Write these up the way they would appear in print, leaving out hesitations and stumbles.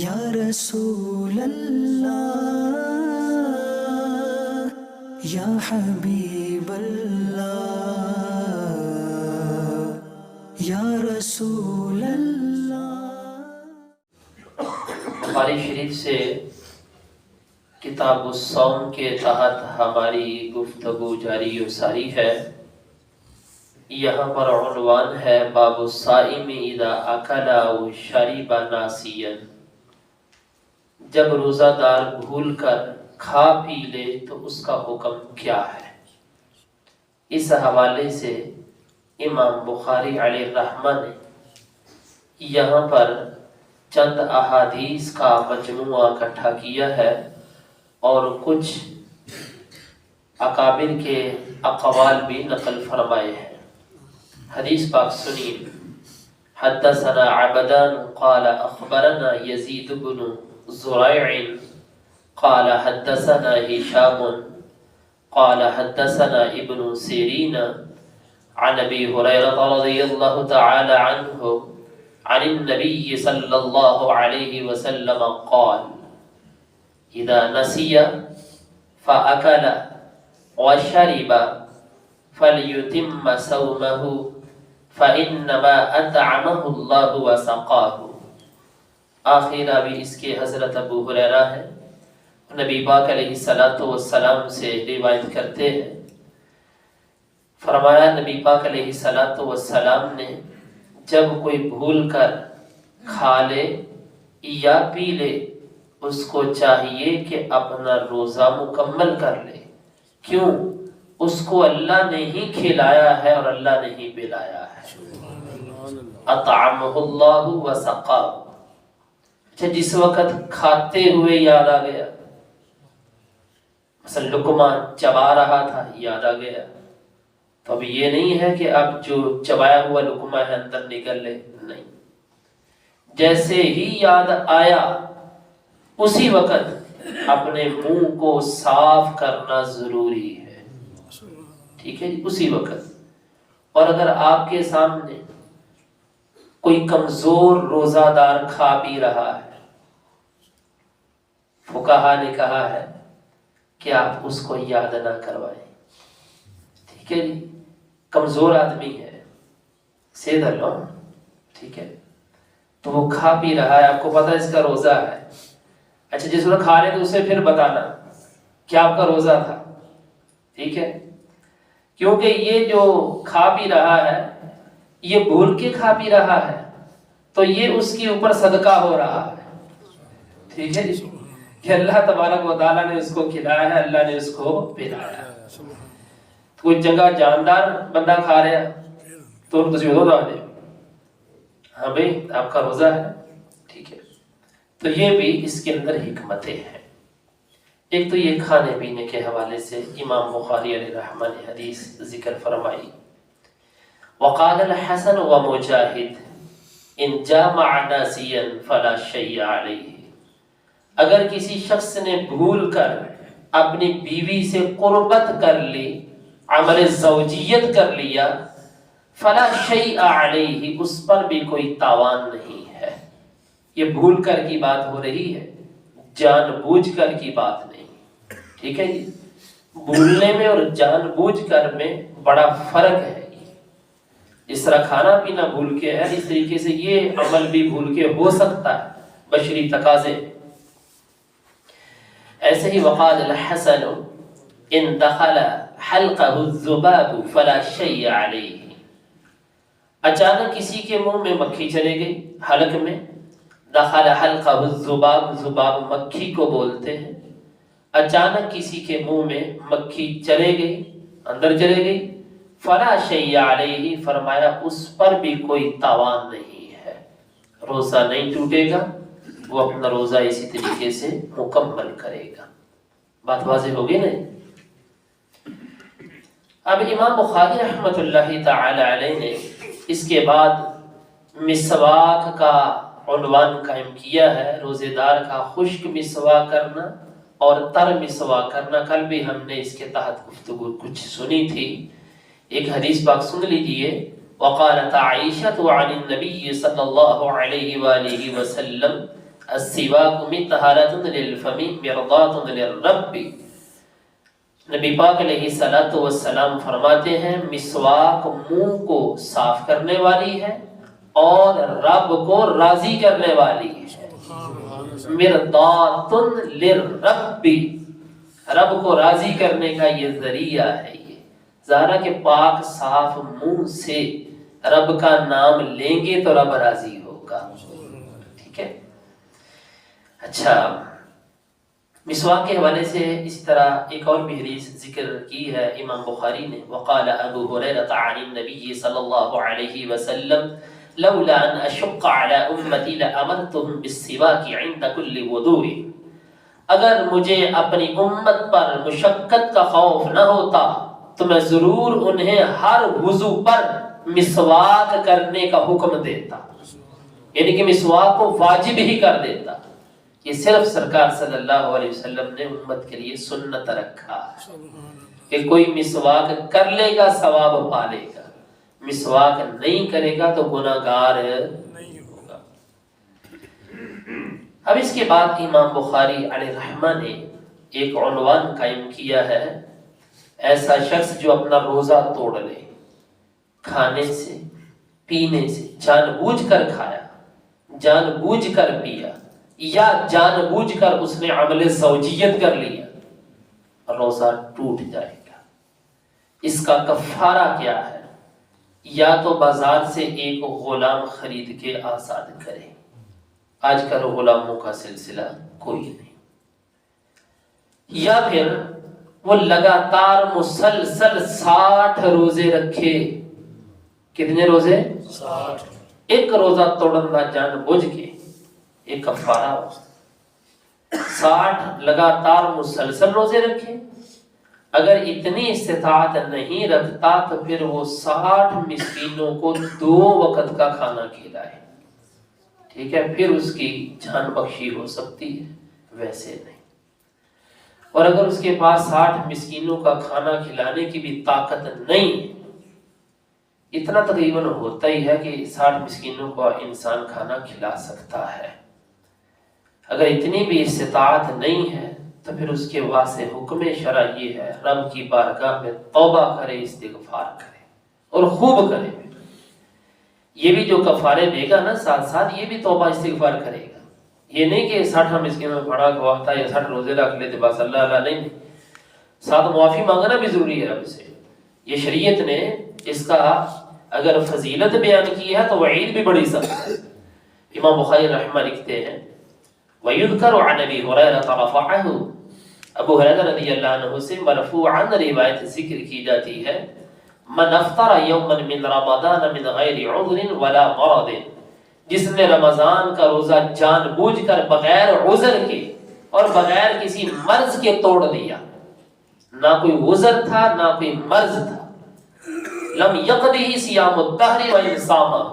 یا رسول اللہ یا حبیب اللہ یا رسول اللہ۔ بخاری شریف سے کتاب الصوم کے تحت ہماری گفتگو جاری و ساری ہے۔ یہاں پر عنوان ہے باب الصائم اذا اکل او شرب ناسیا، جب روزہ دار بھول کر کھا پی لے تو اس کا حکم کیا ہے۔ اس حوالے سے امام بخاری علیہ الرحمہ نے یہاں پر چند احادیث کا مجموعہ اکٹھا کیا ہے اور کچھ اکابر کے اقوال بھی نقل فرمائے ہیں۔ حدیث پاک سنیے۔ حدثنا عبدان قال اخبرنا یزید بن زريع قال حدثنا هشام قال حدثنا ابن سيرين عن ابي هريره رضي الله تعالى عنه عن النبي صلى الله عليه وسلم قال اذا نسي فاكل وشرب فليتم صومه فانما اطعمه الله وسقاه۔ آخر بھی اس کے حضرت ابو ہریرہ ہے، نبی پاک علیہ السلام سے روایت کرتے ہیں، فرمایا نبی پاک علیہ السلام نے جب کوئی بھول کر کھا لے یا پی لے اس کو چاہیے کہ اپنا روزہ مکمل کر لے۔ کیوں؟ اس کو اللہ نے ہی کھلایا ہے اور اللہ نے ہی پلایا ہے۔ اطعمہ اللہ وسقاہ۔ اچھا، جس وقت کھاتے ہوئے یاد آ گیا، مثلا لقمہ چبا رہا تھا، یاد آ گیا، تو اب یہ نہیں ہے کہ اب جو چبایا ہوا لقمہ ہے اندر نکل لے، نہیں، جیسے ہی یاد آیا اسی وقت اپنے منہ کو صاف کرنا ضروری ہے، ٹھیک ہے جی، اسی وقت۔ اور اگر آپ کے سامنے کوئی کمزور روزہ دار کھا پی رہا ہے، فقہا نے کہا ہے کہ آپ اس کو یاد نہ کروائیں، ٹھیک ہے جی، کمزور آدمی ہے، سیدھا لو، ٹھیک ہے، تو وہ کھا پی رہا ہے، آپ کو پتا ہے اس کا روزہ ہے، اچھا جس وقت کھا لے تو اسے پھر بتانا کہ آپ کا روزہ تھا، ٹھیک ہے، کیونکہ یہ جو کھا پی رہا ہے یہ بھول کے کھا پی رہا ہے تو یہ اس کے اوپر صدقہ ہو رہا ہے، ٹھیک ہے جی، کہ اللہ تبارک و تعالیٰ نے اس کو کھلایا ہے، اللہ نے اس کو پلایا ہے۔ کوئی جگہ جاندار بندہ کھا رہا تو تجھے روزہ دے، ہاں بھئی آپ کا روزہ ہے، ٹھیک ہے، تو یہ بھی اس کے اندر حکمتیں ہیں۔ ایک تو یہ کھانے پینے کے حوالے سے امام بخاری علیہ الرحمہ نے حدیث ذکر فرمائی۔ وقال الحسن ومجاہد ان جامع ناسیا فلا شیء علیہ، اگر کسی شخص نے بھول کر اپنی بیوی سے قربت کر لی، عمل زوجیت کر لیا، فلا شیء علیہ، اس پر بھی کوئی تاوان نہیں ہے۔ یہ بھول کر کی بات ہو رہی ہے، جان بوجھ کر کی بات نہیں، ٹھیک ہے جی، بھولنے میں اور جان بوجھ کر میں بڑا فرق ہے۔ اس طرح کھانا پینا بھول کے ہے، اس طریقے سے یہ عمل بھی بھول کے ہو سکتا ہے، بشری تقاضے۔ ایسے ہی وقال الحسن ان دخل حلقہ الذباب فلا شیء علیہ، اچانک کسی کے منہ میں مکھی چلے گئی، حلق میں، دخل حلقہ الذباب، ذباب مکھی کو بولتے ہیں، اچانک کسی کے منہ میں مکھی چلے گئی، اندر چلے گئی، فلا شیء علیہ، فرمایا اس پر بھی کوئی تاوان نہیں ہے، روزہ نہیں ٹوٹے گا، وہ اپنا روزہ اسی طریقے سے مکمل کرے گا۔ بات واضح ہوگی نہیں؟ اب امام بخاری رحمۃ اللہ تعالی علیہ نے اس کے بعد مسواک کا عنوان قائم کیا ہے، روزے دار کا خشک مسواک کرنا اور تر مسواک کرنا۔ کل بھی ہم نے اس کے تحت گفتگو کچھ سنی تھی، ایک حدیث پاک سن لیجئے۔ وقالت عائشة عن النبي صلى الله عليه وآله وسلم السواک من طہارۃ للفم مرضات للرب. نبی پاک علیہ الصلوۃ والسلام فرماتے ہیں مسواک منہ کو صاف کرنے والی ہے اور رب کو راضی کرنے والی ہے. مرضات للرب، رب کو راضی کرنے کا یہ ذریعہ ہے. یہ ظاہر کہ پاک صاف منہ سے رب کا نام لیں گے تو رب راضی ہوگا. ٹھیک ہے. اچھا، مسواک کے حوالے سے اسی طرح ایک اور بھی حدیث ذکر کی ہے امام بخاری نے. وقال ابو ہریرہ عن النبی صلی اللہ علیہ وسلم لولا ان اشق على امتی لامرتهم بالسواک عند كل وضوء. اگر مجھے اپنی امت پر مشقت کا خوف نہ ہوتا تو میں ضرور انہیں ہر وضو پر مسواک کرنے کا حکم دیتا، یعنی کہ مسواک کو واجب ہی کر دیتا. یہ صرف سرکار صلی اللہ علیہ وسلم نے امت کے لیے سنت رکھا کہ کوئی مسواک کر لے گا ثواب پا لے گا، مسواک نہیں کرے گا تو گناہگار نہیں ہوگا. اب اس کے بعد امام بخاری علیہ رحمہ نے ایک عنوان قائم کیا ہے، ایسا شخص جو اپنا روزہ توڑ لے، کھانے سے پینے سے، جان بوجھ کر کھایا، جان بوجھ کر پیا، یا جان بوجھ کر اس نے عمل زوجیت کر لیا، روزہ ٹوٹ جائے گا. اس کا کفارہ کیا ہے؟ یا تو بازار سے ایک غلام خرید کے آزاد کرے. آج کل غلاموں کا سلسلہ کوئی نہیں. یا پھر وہ لگاتار مسلسل 60 روزے رکھے. کتنے روزے؟ 60. ایک روزہ توڑنا جان بوجھ کے ایک کفارہ ہو. 60 لگاتار مسلسل روزے رکھے. اگر اتنی استطاعت نہیں رکھتا تو پھر وہ 60 مسکینوں کو 2 وقت کا کھانا کھلائے. ٹھیک ہے، پھر اس کی جان بخشی ہو سکتی ہے، ویسے نہیں. اور اگر اس کے پاس 60 مسکینوں کا کھانا کھلانے کی بھی طاقت نہیں، اتنا تقریباً ہوتا ہی ہے کہ 60 مسکینوں کو انسان کھانا کھلا سکتا ہے. اگر اتنی بھی استطاعت نہیں ہے تو پھر اس کے واسطے حکم شرع یہ ہے رب کی بارگاہ میں توبہ کرے، استغفار کرے اور خوب کرے. یہ بھی جو کفارے دے گا نا ساتھ ساتھ یہ بھی توبہ استغفار کرے گا. یہ نہیں کہ 60 مسکینوں میں پڑا ہوا تھا یا 60 روزے رکھ لیتے بس اللہ اللہ، نہیں. ساتھ معافی مانگنا بھی ضروری ہے رب سے. یہ شریعت نے اس کا اگر فضیلت بیان کی ہے تو وعید بھی بڑی سخت ہے. امام بخاری رحمہ لکھتے ہیں وَيُذْكَرُ عَنْ أَبِي هُرَيْرَةَ رَفَعَهُ. ابو ہریرہ رضی اللہ عنہ سے مرفوعاً روایت ذکر کی جاتی ہے من افطر یوما من رمضان من غیر عذر ولا مرض. جس نے رمضان کا روزہ جان بوجھ کر بغیر عذر کے اور بغیر کسی مرض کے توڑ دیا، نہ کوئی عذر تھا نہ کوئی مرض تھا، لم یقضه صیام الدہر وان صامہ،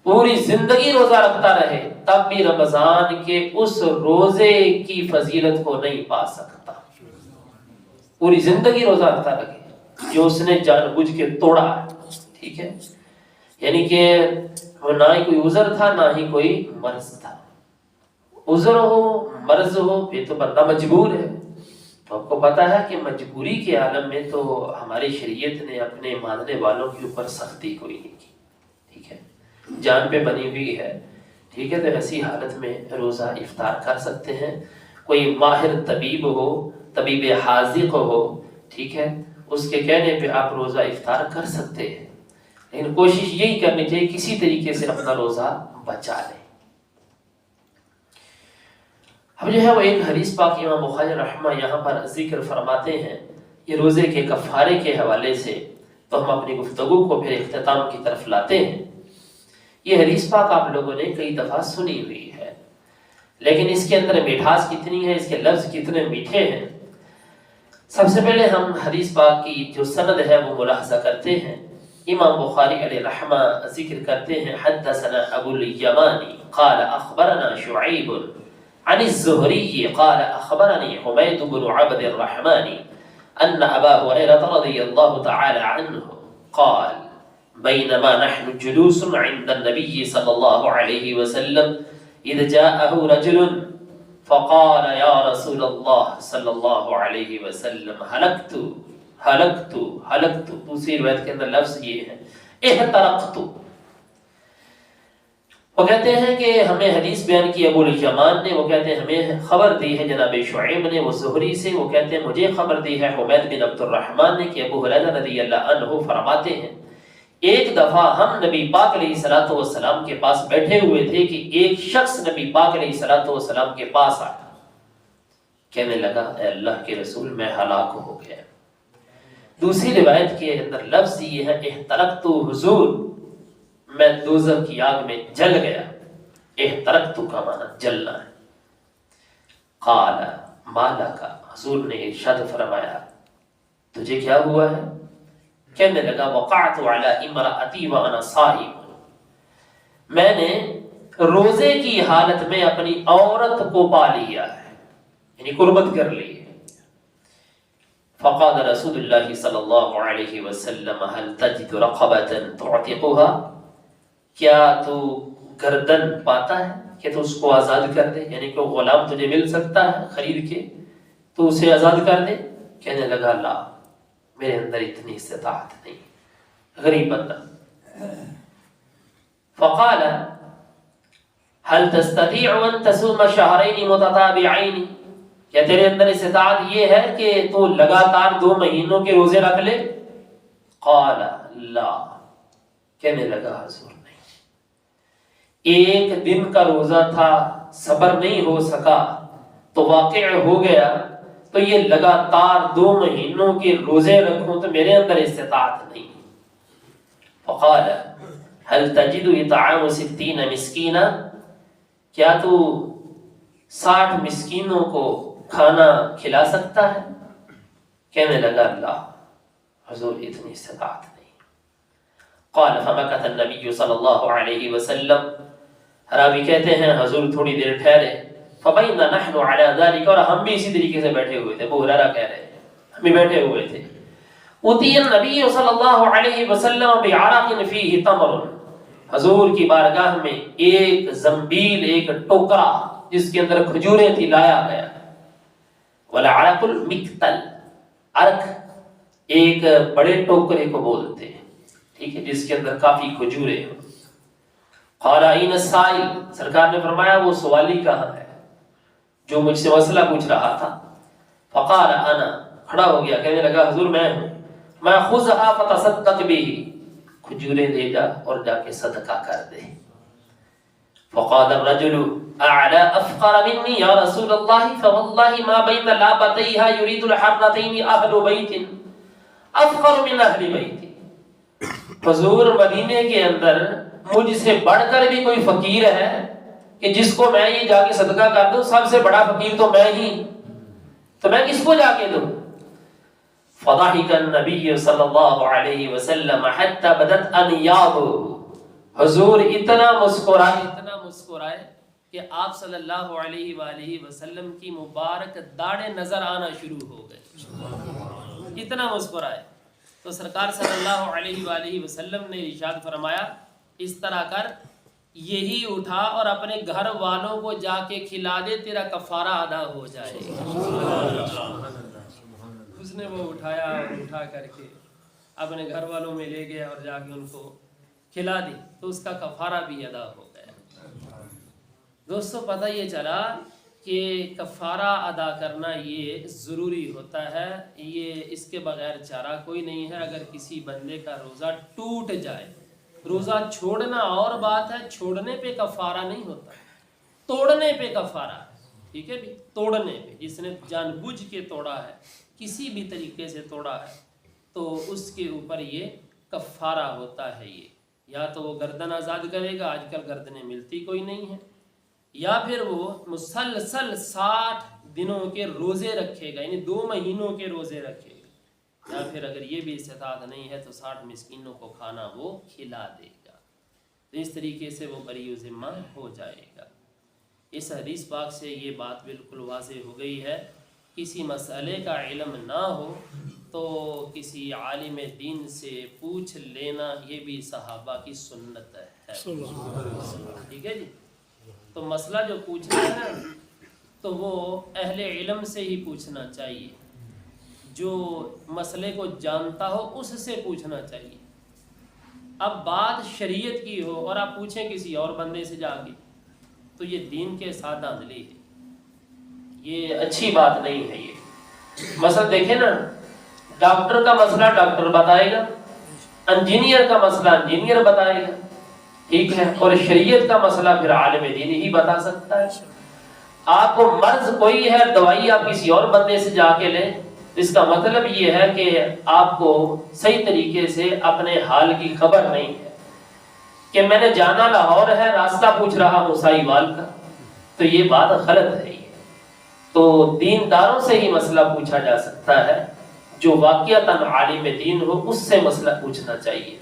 پوری زندگی روزہ رکھتا رہے تب بھی رمضان کے اس روزے کی فضیلت کو نہیں پا سکتا. پوری زندگی روزہ رکھتا رہے جو اس نے جان بوجھ کے توڑا ہے. ٹھیک ہے، یعنی کہ نہ ہی کوئی عذر تھا نہ ہی کوئی مرض تھا. عذر ہو مرض ہو پھر تو بندہ مجبور ہے. تو آپ کو پتا ہے کہ مجبوری کے عالم میں تو ہماری شریعت نے اپنے ماننے والوں کے اوپر سختی کوئی نہیں کی. ٹھیک ہے، جان پہ بنی ہوئی ہے. ٹھیک ہے، تو ایسی حالت میں روزہ افطار کر سکتے ہیں. کوئی ماہر طبیب ہو، طبیب حاذق ہو، ٹھیک ہے، اس کے کہنے پہ آپ روزہ افطار کر سکتے ہیں. لیکن کوشش یہی کرنی چاہیے کسی طریقے سے اپنا روزہ بچا لیں. اب جو ہے وہ ایک حدیث پاک امام بخاری رحمہ یہاں پر ذکر فرماتے ہیں یہ روزے کے کفارے کے حوالے سے، تو ہم اپنی گفتگو کو پھر اختتام کی طرف لاتے ہیں. یہ حدیث پاک آپ لوگوں نے کئی دفعہ سنی ہوئی ہے، لیکن اس کے اندر مٹھاس کتنی ہے، اس کے لفظ کتنے میٹھے ہیں. سب سے پہلے ہم حدیث پاک کی جو سند ہے وہ ملاحظہ کرتے ہیں. امام بخاری علیہ رحمہ ذکر کرتے ہیں حدثنا ابو الیمانی قال اخبرنا شعیب عن الزہری قال اخبرنی حمید بن عبد الرحمن ان ابا ہریرہ رضی اللہ تعالی عنہ قال بینما نحن جلوس عند النبی صلی اللہ علیہ وسلم اذ جاءه رجل فقال یا رسول اللہ صلی اللہ علیہ وسلم ہلکت. دوسری روایت کے اندر لفظ یہ ہے احترقت. وہ کہتے ہیں کہ ہمیں حدیث بیان کی ابو الیمان نے، وہ کہتے ہیں ہمیں خبر دی ہے جناب شعیب نے، وہ زہری سے، وہ کہتے ہیں مجھے خبر دی ہے حمید بن عبد الرحمن نے کہ ابو ہریرہ رضی اللہ عنہ فرماتے ہیں ایک دفعہ ہم نبی پاک علیہ الصلوۃ والسلام کے پاس بیٹھے ہوئے تھے کہ ایک شخص نبی پاک علیہ الصلوۃ والسلام کے پاس آیا، کہنے لگا اے اللہ کے رسول میں ہلاک ہو گیا. دوسری روایت کے اندر لفظ یہ ہے احترقت حضور میں دوزخ کی آگ میں جل گیا. احترقت کا معنی جلنا ہے. قال ما لک، حضور نے ارشاد فرمایا تجھے کیا ہوا ہے؟ کہنے لگا وقعت علی امرأتی وانا صائم، میں نے روزے کی حالت میں اپنی عورت کو پا لیا ہے، یعنی قربت کر لی ہے. فقال رسول اللہ صلی اللہ علیہ وسلم هل تجد رقبة تعتقها، کیا تو گردن پاتا ہے کہ تو اس کو آزاد کر دے، یعنی کوئی غلام تجھے مل سکتا ہے خرید کے تو اسے آزاد کر دے؟ کہنے لگا لا، میرے اندر اتنی استطاعت نہیں، غریب بندہ. فقال هل تستطيع ان تصوم شهرين متتابعين، کیا تیرے اندر استطاعت یہ ہے کہ تو لگاتار 2 مہینوں کے روزے رکھ لے؟ قال لا، کہنے لگا حضور نہیں، ایک دن کا روزہ تھا، صبر نہیں ہو سکا تو واقع ہو گیا، تو یہ لگاتار 2 مہینوں کے روزے رکھوں تو میرے اندر استطاعت نہیں. فقال هل تجد اطعام 60 مسکینا، کیا تو 60 مسکینوں کو کھانا کھلا سکتا ہے؟ کہنے لگا لا، حضور اتنی استطاعت نہیں. قال فمكث النبي صلی اللہ علیہ وسلم، راوی کہتے ہیں حضور تھوڑی دیر ٹھہرے. فبینا نحن على ذلك، اور ہم بھی اسی طریقے سے بیٹھے ہوئے تھے، ابو ہریرہ کہہ رہے ہیں ہم بھی بیٹھے ہوئے تھے. اتی النبی صلی اللہ علیہ وسلم بعرق فیہ تمر، حضور کی بارگاہ میں ایک زنبیل، ایک ٹوکرا جس کے اندر کھجوریں تھی لایا گیا. والعرق المکتل، عرق ایک بڑے ٹوکرے کو بولتے ہیں، ٹھیک ہے، جس کے اندر کافی کھجوریں ہوں. قال این السائل، سرکار نے فرمایا وہ سوالی کہاں ہے جو مجھ سے مسئلہ پوچھ رہا تھا؟ فقال انا، کھڑا ہو گیا، کہنے لگا حضور میں ہوں. میں خذها فتصدق به، کھجوریں لے جا اور جا کے صدقہ کر دے. فقال الرجل اعلى افقر مني يا رسول الله فوالله ما بين لابتيها يريد الحرتين اهل بيت افقر من اهل بيتي. حضور مدینے کے اندر مجھ سے بڑھ کر بھی کوئی فقیر ہے کہ جس کو میں یہ جا کے صدقہ کر دوں؟ سب سے بڑا فقیر تو میں ہی، تو میں کس کو جا کے دوں؟ فضحك النبي صلی اللہ علیہ وسلم حتى بدت انیابه، حضور اتنا مسکرائے کہ آپ صلی اللہ علیہ وآلہ وسلم کی مبارک داڑھیں نظر آنا شروع ہو گئے، اتنا مسکرائے. تو سرکار صلی اللہ علیہ وآلہ وسلم نے ارشاد فرمایا اس طرح کر، یہی اٹھا اور اپنے گھر والوں کو جا کے کھلا دے، تیرا کفارہ ادا ہو جائے گا. اس نے وہ اٹھایا اور اٹھا کر کے اپنے گھر والوں میں لے گیا اور جا کے ان کو کھلا دی، تو اس کا کفارہ بھی ادا ہو گیا. دوستو پتہ یہ چلا کہ کفارہ ادا کرنا یہ ضروری ہوتا ہے، یہ اس کے بغیر چارہ کوئی نہیں ہے. اگر کسی بندے کا روزہ ٹوٹ جائے، روزہ چھوڑنا اور بات ہے، چھوڑنے پہ کفارہ نہیں ہوتا، توڑنے پہ کفارہ ہے. ٹھیک ہے بھی، توڑنے پہ، جس نے جان بوجھ کے توڑا ہے، کسی بھی طریقے سے توڑا ہے، تو اس کے اوپر یہ کفارہ ہوتا ہے. یہ یا تو وہ گردن آزاد کرے گا، آج کل گردنیں ملتی کوئی نہیں ہیں، یا پھر وہ مسلسل 60 دنوں کے روزے رکھے گا، یعنی 2 مہینوں کے روزے رکھے گا، یا پھر اگر یہ بھی استطاعت نہیں ہے تو 60 مسکینوں کو کھانا وہ کھلا دے گا. تو اس طریقے سے وہ بری ذمہ ہو جائے گا. اس حدیث پاک سے یہ بات بالکل واضح ہو گئی ہے. کسی مسئلے کا علم نہ ہو تو کسی عالم دین سے پوچھ لینا، یہ بھی صحابہ کی سنت ہے. ٹھیک ہے جی. تو مسئلہ جو پوچھنا ہے نا تو وہ اہل علم سے ہی پوچھنا چاہیے، جو مسئلے کو جانتا ہو اس سے پوچھنا چاہیے۔ اب بات شریعت کی ہو اور آپ پوچھیں کسی اور بندے سے جا کے تو یہ دین کے ساتھ دھاندلی ہے، یہ اچھی بات نہیں ہے۔ یہ مثلا دیکھیں نا، ڈاکٹر کا مسئلہ ڈاکٹر بتائے گا، انجینئر کا مسئلہ انجینئر بتائے گا، ٹھیک ہے، اور شریعت کا مسئلہ پھر عالم دین ہی بتا سکتا ہے۔ آپ کو مرض کوئی ہے، دوائی آپ کسی اور بندے سے جا کے لیں، اس کا مطلب یہ ہے کہ آپ کو صحیح طریقے سے اپنے حال کی خبر نہیں ہے، کہ میں نے جانا لاہور ہے، راستہ پوچھ رہا موسائی وال کا، تو یہ بات غلط ہے۔ تو دینداروں سے ہی مسئلہ پوچھا جا سکتا ہے، جو واقعتاً عالم دین ہو اس سے مسئلہ پوچھنا چاہیے۔